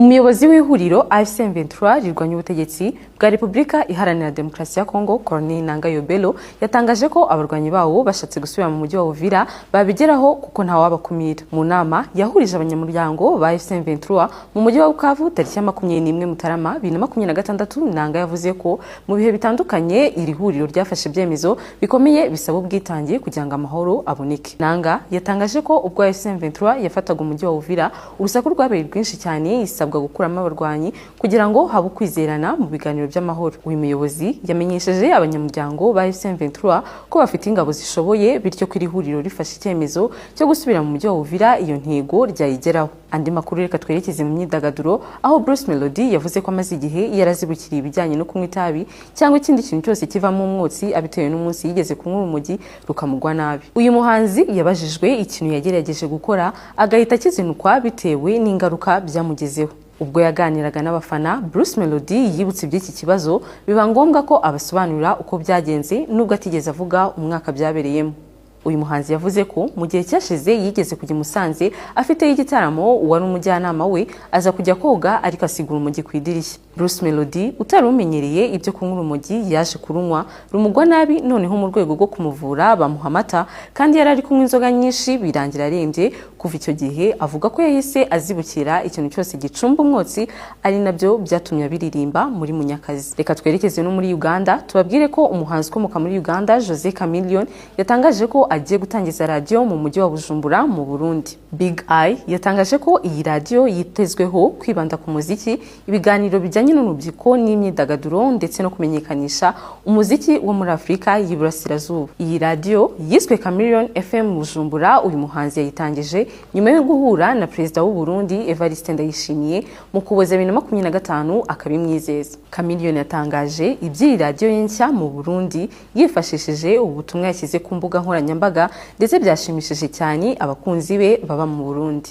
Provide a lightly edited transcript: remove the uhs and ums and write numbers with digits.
Umuyobozi w'ihuriro AFC M23 rirwanya ubutegetsi bwa Repubulika Iharanira Demokarasi ya Kongo Corneille Nangaa Yobelo yatangaje ko abarwanyi bawo bashatse gusubira mu mujyi wa Uvira babigeraho kuko nta wabakumira. Mu nama yahurije abanyamuryango ba AFC M23 mu mujyi wa Bukavu tariki ya 21 Mutarama 2026, Nangaa yavuze ko mu bihe bitandukanye iri huriro ryafashe ibyemezo bikomeye bisaba ubwitange kugira ngo amahoro aboneke. Nangaa yatangaje ko ubwo AFC M23 yafataga umujyi wa Uvira urusaku rwabaye rwinshi cyane isabwa gukuramo abarwanyi kugira ngo habe kwizerana mu biganiro by'amahoro. Uyu muyobozi yamenyesheje abanyamuryango ba AFC M23 ko bafite ingabo zishoboye bityo ko iri huriro rifashe icyemezo cyo gusubira mu mujyi wa Uvira iyo ntego ryayigeraho. Andi makuru reka twerekeze mu myidagaduro aho Bruce Melody yavuze ko amaze igihe yarazibukiriye ibijyanye no kunywa itabi cyangwa ikindi kintu cyose kivamo umwotsi abitewe n'umunsi yigeze kunywa urumogi rukamugwa nabi. Uyu muhanzi yabajijwe ikintu yagerageje gukora agahita akizinukwa bitewe n'ingaruka byamugezeho. Ubwo yaganiraga n'abafana, Bruce Melody yibutse iby'iki kibazo biba ngombwa ko abasobanurira uko byagenze nubwo atigeze avuga umwaka byabereyemo. Uyu muhanzi yavuze ko mu gihe cyashize yigeze kujya Musanze afite igitaramo wari umujyanama we aza kujya koga ariko asigura urumogi ku idirishya. Bruce Melody utarumenyereye ibyo kunywa urumogi yaje kurunywa rumugwa nabi, noneho mu rwego rwo kumuvura bamuha amata kandi yari ari kunywa inzoga nyinshi birangira arembye. Kuva icyo gihe avuga ko yahise azibukira ikintu cyose gicumba umwotsi ari nabyo byatumye abiririmba muri Munyakazi. Reka twerekeze no muri Uganda tubabwire ko umuhanzi ukomoka muri Uganda Jose Chameleone yatangaje ko agiye gutangiza radio mu mujyi wa Bujumbura mu Burundi. Big Eye yatangaje ko iyi radio yitezweho kwibanda ku muziki, ibiganiro bijyanye n'urubyiruko n'imyidagaduro ndetse no kumenyekanisha umuziki wo muri Afrika y'Iburasirazuba. Iyi radio yiswe Chameleone FM Bujumbura uyu muhanzi yayitangije nyuma yo guhura na Perezida w'u Burundi Evariste Ndayishimiye mu Kuboza 2025 akabimwizeza. Chameleone yatangaje iby'iyi radio nshya mu Burundi yifashishije ubutumwa yashyize ku mbuga nkoranyambaga ndetse byashimishije cyane abakunzi be baba mu Burundi.